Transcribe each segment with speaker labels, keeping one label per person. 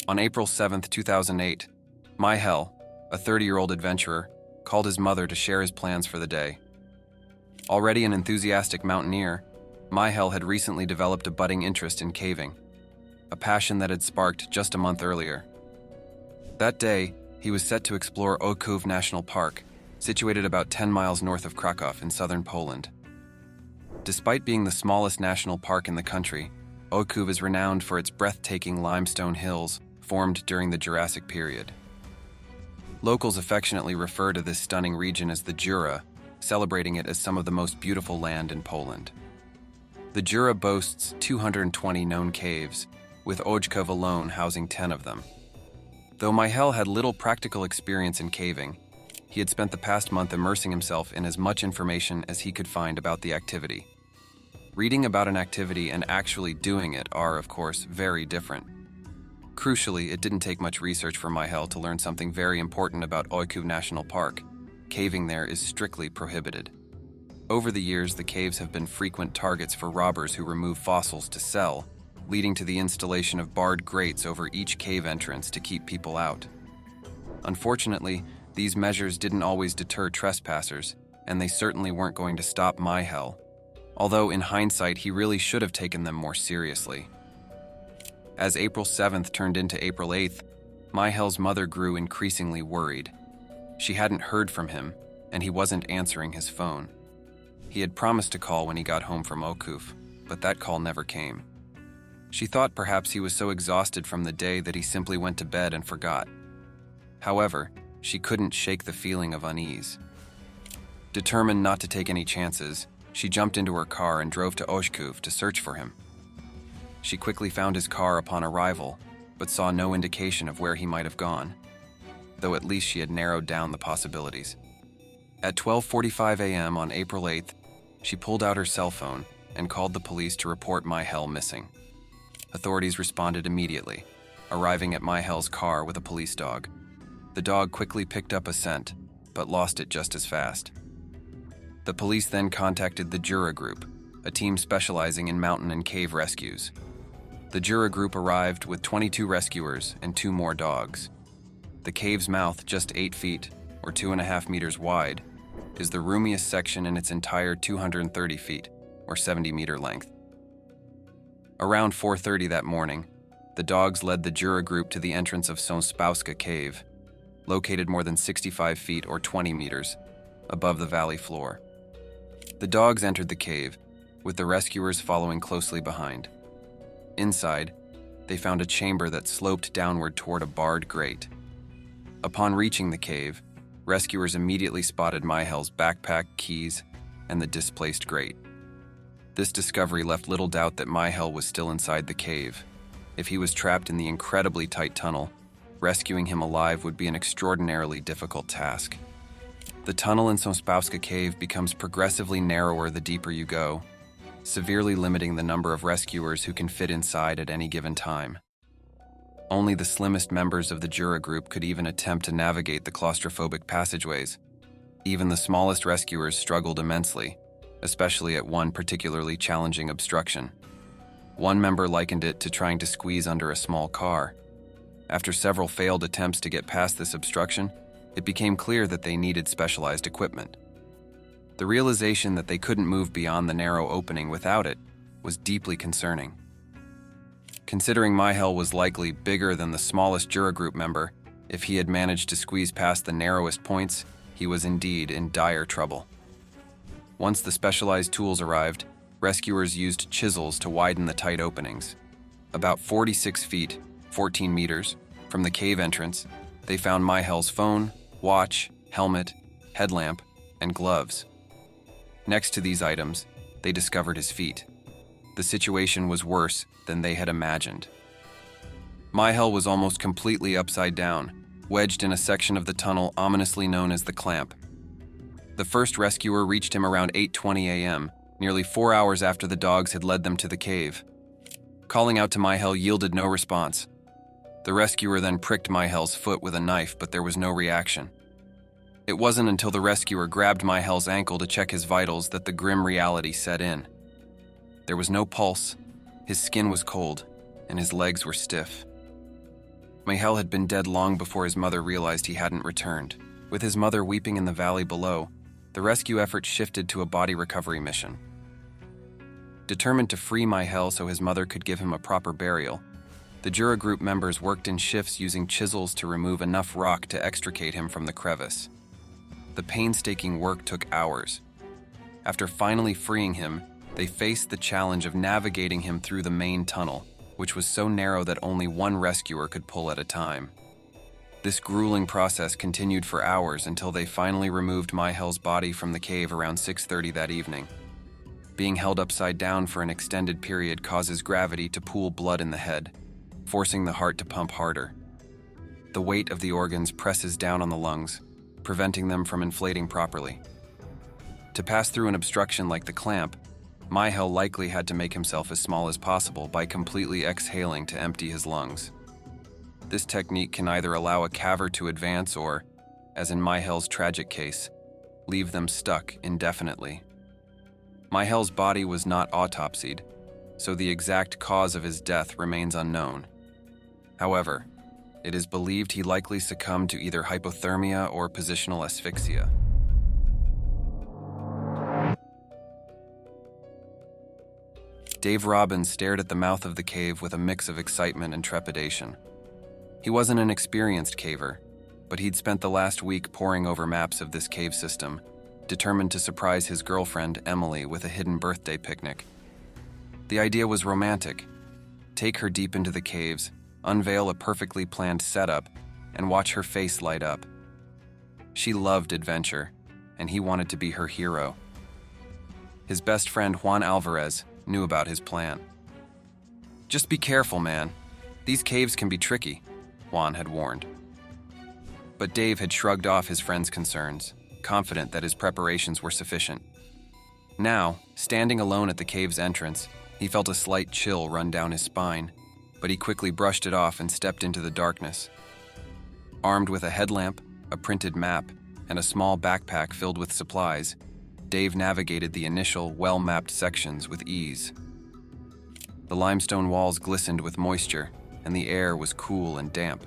Speaker 1: On April 7, 2008, Michel, a 30-year-old adventurer, called his mother to share his plans for the day. Already an enthusiastic mountaineer, Michel had recently developed a budding interest in caving, a passion that had sparked just a month earlier. That day, he was set to explore Ojców National Park, situated about 10 miles north of Kraków in southern Poland. Despite being the smallest national park in the country, Ojców is renowned for its breathtaking limestone hills formed during the Jurassic period. Locals affectionately refer to this stunning region as the Jura, celebrating it as some of the most beautiful land in Poland. The Jura boasts 220 known caves, with Ojców alone housing 10 of them. Though Michel had little practical experience in caving, he had spent the past month immersing himself in as much information as he could find about the activity. Reading about an activity and actually doing it are, of course, very different. Crucially, it didn't take much research for Michel to learn something very important about Ojców National Park. Caving there is strictly prohibited. Over the years, the caves have been frequent targets for robbers who remove fossils to sell, leading to the installation of barred grates over each cave entrance to keep people out. Unfortunately, these measures didn't always deter trespassers, and they certainly weren't going to stop Michel, although in hindsight he really should have taken them more seriously. As April 7th turned into April 8th, Michel's mother grew increasingly worried. She hadn't heard from him, and he wasn't answering his phone. He had promised to call when he got home from Ojców, but that call never came. She thought perhaps he was so exhausted from the day that he simply went to bed and forgot. However, she couldn't shake the feeling of unease. Determined not to take any chances, she jumped into her car and drove to Ojców to search for him. She quickly found his car upon arrival, but saw no indication of where he might have gone, though at least she had narrowed down the possibilities. At 12:45 a.m. on April 8th, she pulled out her cell phone and called the police to report Michel missing. Authorities responded immediately, arriving at Michel's car with a police dog. The dog quickly picked up a scent, but lost it just as fast. The police then contacted the Jura group, a team specializing in mountain and cave rescues. The Jura group arrived with 22 rescuers and 2 more dogs. The cave's mouth, just 8 feet, or 2.5 meters wide, is the roomiest section in its entire 230 feet, or 70-meter length. Around 4:30 that morning, the dogs led the Jura group to the entrance of Saspowska cave, located more than 65 feet or 20 meters above the valley floor. The dogs entered the cave, with the rescuers following closely behind. Inside, they found a chamber that sloped downward toward a barred grate. Upon reaching the cave, rescuers immediately spotted Michel's backpack, keys, and the displaced grate. This discovery left little doubt that Michel was still inside the cave. If he was trapped in the incredibly tight tunnel, rescuing him alive would be an extraordinarily difficult task. The tunnel in Saspowska cave becomes progressively narrower the deeper you go, severely limiting the number of rescuers who can fit inside at any given time. Only the slimmest members of the Jura group could even attempt to navigate the claustrophobic passageways. Even the smallest rescuers struggled immensely, especially at one particularly challenging obstruction. One member likened it to trying to squeeze under a small car. After several failed attempts to get past this obstruction, it became clear that they needed specialized equipment. The realization that they couldn't move beyond the narrow opening without it was deeply concerning. Considering Michel was likely bigger than the smallest Jura group member, if he had managed to squeeze past the narrowest points, he was indeed in dire trouble. Once the specialized tools arrived, rescuers used chisels to widen the tight openings. About 46 feet, 14 meters, from the cave entrance, they found Michel's phone, watch, helmet, headlamp, and gloves. Next to these items, they discovered his feet. The situation was worse than they had imagined. Michel was almost completely upside down, wedged in a section of the tunnel ominously known as the clamp. The first rescuer reached him around 8:20 a.m., nearly 4 hours after the dogs had led them to the cave. Calling out to Michel yielded no response. The rescuer then pricked Michel's foot with a knife, but there was no reaction. It wasn't until the rescuer grabbed Michel's ankle to check his vitals that the grim reality set in. There was no pulse, his skin was cold, and his legs were stiff. Michel had been dead long before his mother realized he hadn't returned. With his mother weeping in the valley below, the rescue effort shifted to a body recovery mission. Determined to free Michel so his mother could give him a proper burial, the Jura group members worked in shifts using chisels to remove enough rock to extricate him from the crevice. The painstaking work took hours. After finally freeing him, they faced the challenge of navigating him through the main tunnel, which was so narrow that only one rescuer could pull at a time. This grueling process continued for hours until they finally removed Michel's body from the cave around 6:30 that evening. Being held upside down for an extended period causes gravity to pool blood in the head, forcing the heart to pump harder. The weight of the organs presses down on the lungs, preventing them from inflating properly. To pass through an obstruction like the clamp, Michel likely had to make himself as small as possible by completely exhaling to empty his lungs. This technique can either allow a caver to advance or, as in Michel's tragic case, leave them stuck indefinitely. Michel's body was not autopsied, so the exact cause of his death remains unknown. However, it is believed he likely succumbed to either hypothermia or positional asphyxia. Dave Robbins stared at the mouth of the cave with a mix of excitement and trepidation. He wasn't an experienced caver, but he'd spent the last week poring over maps of this cave system, determined to surprise his girlfriend, Emily, with a hidden birthday picnic. The idea was romantic. Take her deep into the caves, unveil a perfectly planned setup, and watch her face light up. She loved adventure, and he wanted to be her hero. His best friend, Juan Alvarez, knew about his plan. "Just be careful, man. These caves can be tricky," Juan had warned. But Dave had shrugged off his friend's concerns, confident that his preparations were sufficient. Now, standing alone at the cave's entrance, he felt a slight chill run down his spine, but he quickly brushed it off and stepped into the darkness. Armed with a headlamp, a printed map, and a small backpack filled with supplies, Dave navigated the initial, well-mapped sections with ease. The limestone walls glistened with moisture, and the air was cool and damp.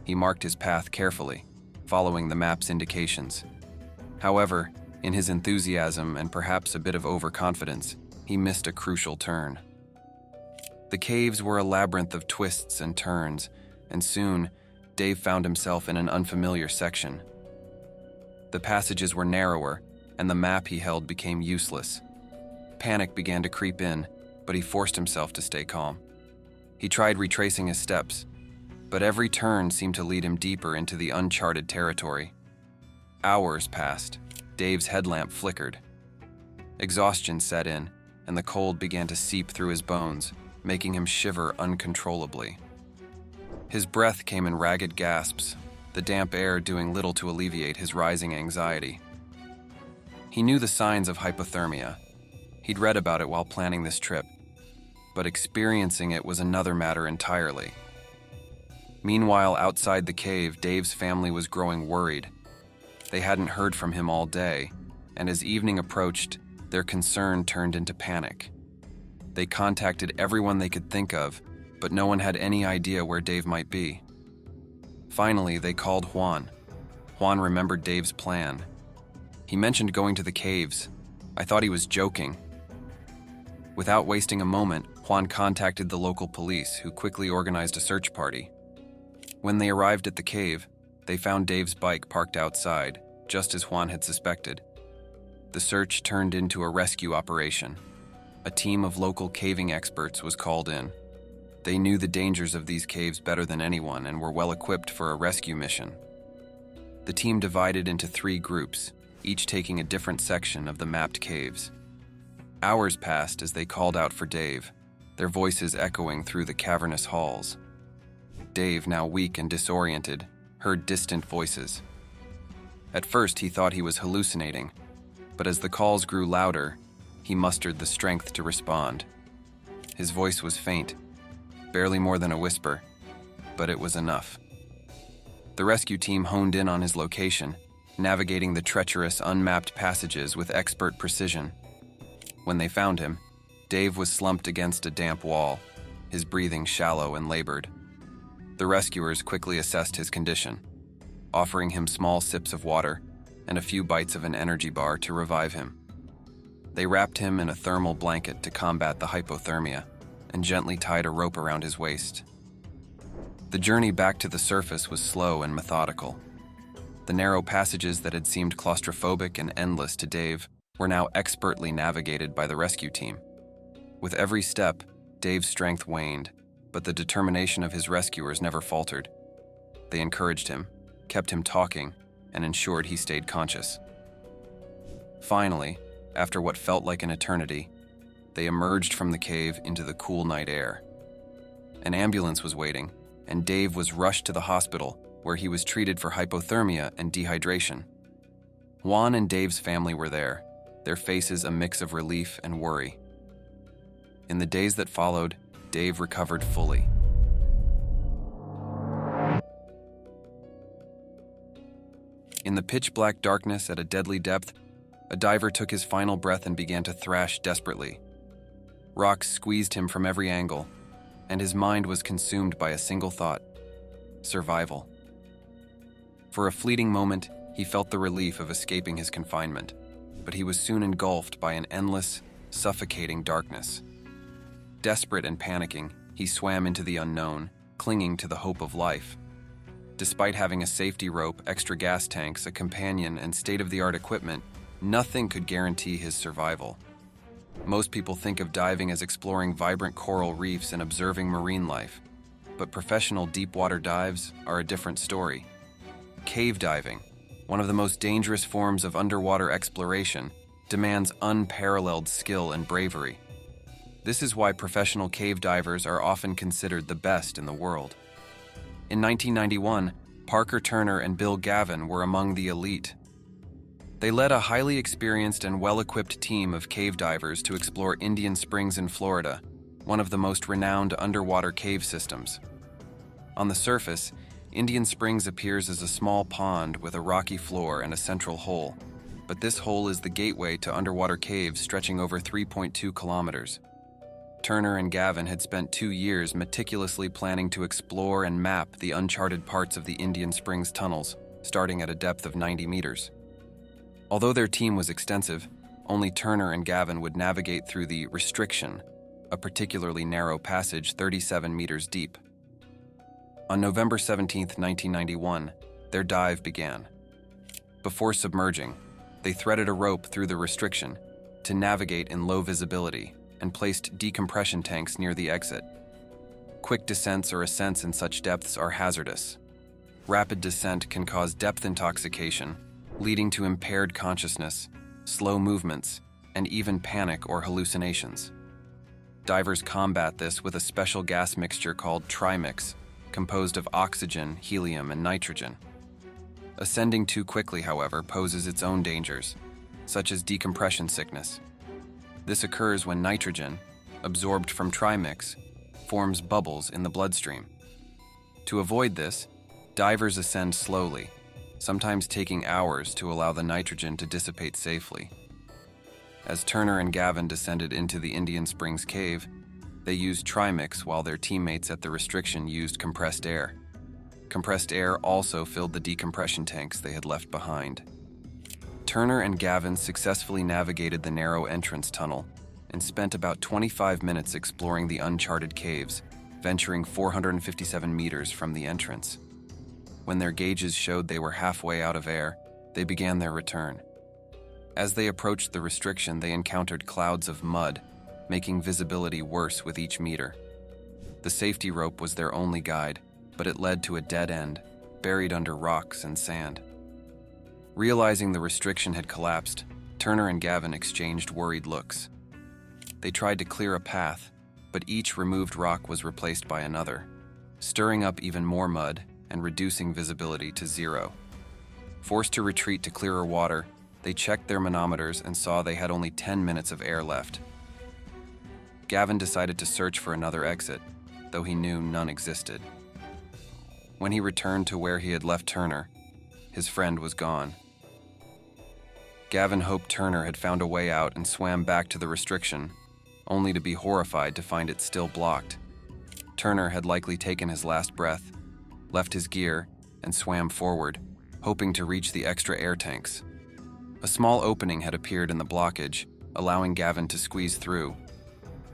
Speaker 1: He marked his path carefully, following the map's indications. However, in his enthusiasm and perhaps a bit of overconfidence, he missed a crucial turn. The caves were a labyrinth of twists and turns, and soon, Dave found himself in an unfamiliar section. The passages were narrower, and the map he held became useless. Panic began to creep in, but he forced himself to stay calm. He tried retracing his steps, but every turn seemed to lead him deeper into the uncharted territory. Hours passed. Dave's headlamp flickered. Exhaustion set in, and the cold began to seep through his bones, making him shiver uncontrollably. His breath came in ragged gasps, the damp air doing little to alleviate his rising anxiety. He knew the signs of hypothermia. He'd read about it while planning this trip, but experiencing it was another matter entirely. Meanwhile, outside the cave, Dave's family was growing worried. They hadn't heard from him all day, and as evening approached, their concern turned into panic. They contacted everyone they could think of, but no one had any idea where Dave might be. Finally, they called Juan. Juan remembered Dave's plan. He mentioned going to the caves. I thought he was joking. Without wasting a moment, Juan contacted the local police, who quickly organized a search party. When they arrived at the cave, they found Dave's bike parked outside, just as Juan had suspected. The search turned into a rescue operation. A team of local caving experts was called in. They knew the dangers of these caves better than anyone and were well equipped for a rescue mission. The team divided into 3 groups, each taking a different section of the mapped caves. Hours passed as they called out for Dave, their voices echoing through the cavernous halls. Dave, now weak and disoriented, heard distant voices. At first, he thought he was hallucinating, but as the calls grew louder, he mustered the strength to respond. His voice was faint, barely more than a whisper, but it was enough. The rescue team honed in on his location, navigating the treacherous, unmapped passages with expert precision. When they found him, Dave was slumped against a damp wall, his breathing shallow and labored. The rescuers quickly assessed his condition, offering him small sips of water and a few bites of an energy bar to revive him. They wrapped him in a thermal blanket to combat the hypothermia and gently tied a rope around his waist. The journey back to the surface was slow and methodical. The narrow passages that had seemed claustrophobic and endless to Dave were now expertly navigated by the rescue team. With every step, Dave's strength waned, but the determination of his rescuers never faltered. They encouraged him, kept him talking, and ensured he stayed conscious. Finally, after what felt like an eternity, they emerged from the cave into the cool night air. An ambulance was waiting, and Dave was rushed to the hospital, where he was treated for hypothermia and dehydration. Juan and Dave's family were there, their faces a mix of relief and worry. In the days that followed, Dave recovered fully. In the pitch-black darkness at a deadly depth, a diver took his final breath and began to thrash desperately. Rocks squeezed him from every angle, and his mind was consumed by a single thought: survival. For a fleeting moment, he felt the relief of escaping his confinement, but he was soon engulfed by an endless, suffocating darkness. Desperate and panicking, he swam into the unknown, clinging to the hope of life. Despite having a safety rope, extra gas tanks, a companion, and state-of-the-art equipment, nothing could guarantee his survival. Most people think of diving as exploring vibrant coral reefs and observing marine life, but professional deep-water dives are a different story. Cave diving, one of the most dangerous forms of underwater exploration, demands unparalleled skill and bravery. This is why professional cave divers are often considered the best in the world. In 1991, Parker Turner and Bill Gavin were among the elite. They led a highly experienced and well-equipped team of cave divers to explore Indian Springs in Florida, one of the most renowned underwater cave systems. On the surface, Indian Springs appears as a small pond with a rocky floor and a central hole, but this hole is the gateway to underwater caves stretching over 3.2 kilometers. Turner and Gavin had spent 2 years meticulously planning to explore and map the uncharted parts of the Indian Springs tunnels, starting at a depth of 90 meters. Although their team was extensive, only Turner and Gavin would navigate through the restriction, a particularly narrow passage 37 meters deep. On November 17, 1991, their dive began. Before submerging, they threaded a rope through the restriction to navigate in low visibility and placed decompression tanks near the exit. Quick descents or ascents in such depths are hazardous. Rapid descent can cause depth intoxication, leading to impaired consciousness, slow movements, and even panic or hallucinations. Divers combat this with a special gas mixture called trimix, composed of oxygen, helium, and nitrogen. Ascending too quickly, however, poses its own dangers, such as decompression sickness. This occurs when nitrogen, absorbed from trimix, forms bubbles in the bloodstream. To avoid this, divers ascend slowly, sometimes taking hours to allow the nitrogen to dissipate safely. As Turner and Gavin descended into the Indian Springs cave, they used trimix while their teammates at the restriction used compressed air. Compressed air also filled the decompression tanks they had left behind. Turner and Gavin successfully navigated the narrow entrance tunnel and spent about 25 minutes exploring the uncharted caves, venturing 457 meters from the entrance. When their gauges showed they were halfway out of air, they began their return. As they approached the restriction, they encountered clouds of mud, making visibility worse with each meter. The safety rope was their only guide, but it led to a dead end, buried under rocks and sand. Realizing the restriction had collapsed, Turner and Gavin exchanged worried looks. They tried to clear a path, but each removed rock was replaced by another, stirring up even more mud and reducing visibility to zero. Forced to retreat to clearer water, they checked their manometers and saw they had only 10 minutes of air left. Gavin decided to search for another exit, though he knew none existed. When he returned to where he had left Turner, his friend was gone. Gavin hoped Turner had found a way out and swam back to the restriction, only to be horrified to find it still blocked. Turner had likely taken his last breath, left his gear, and swam forward, hoping to reach the extra air tanks. A small opening had appeared in the blockage, allowing Gavin to squeeze through.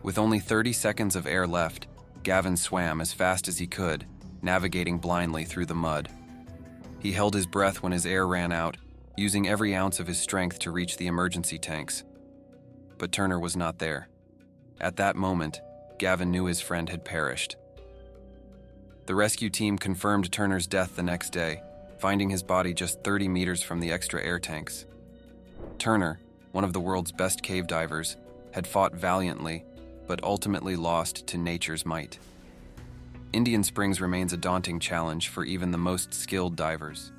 Speaker 1: With only 30 seconds of air left, Gavin swam as fast as he could, navigating blindly through the mud. He held his breath when his air ran out, using every ounce of his strength to reach the emergency tanks. But Turner was not there. At that moment, Gavin knew his friend had perished. The rescue team confirmed Turner's death the next day, finding his body just 30 meters from the extra air tanks. Turner, one of the world's best cave divers, had fought valiantly, but ultimately lost to nature's might. Indian Springs remains a daunting challenge for even the most skilled divers.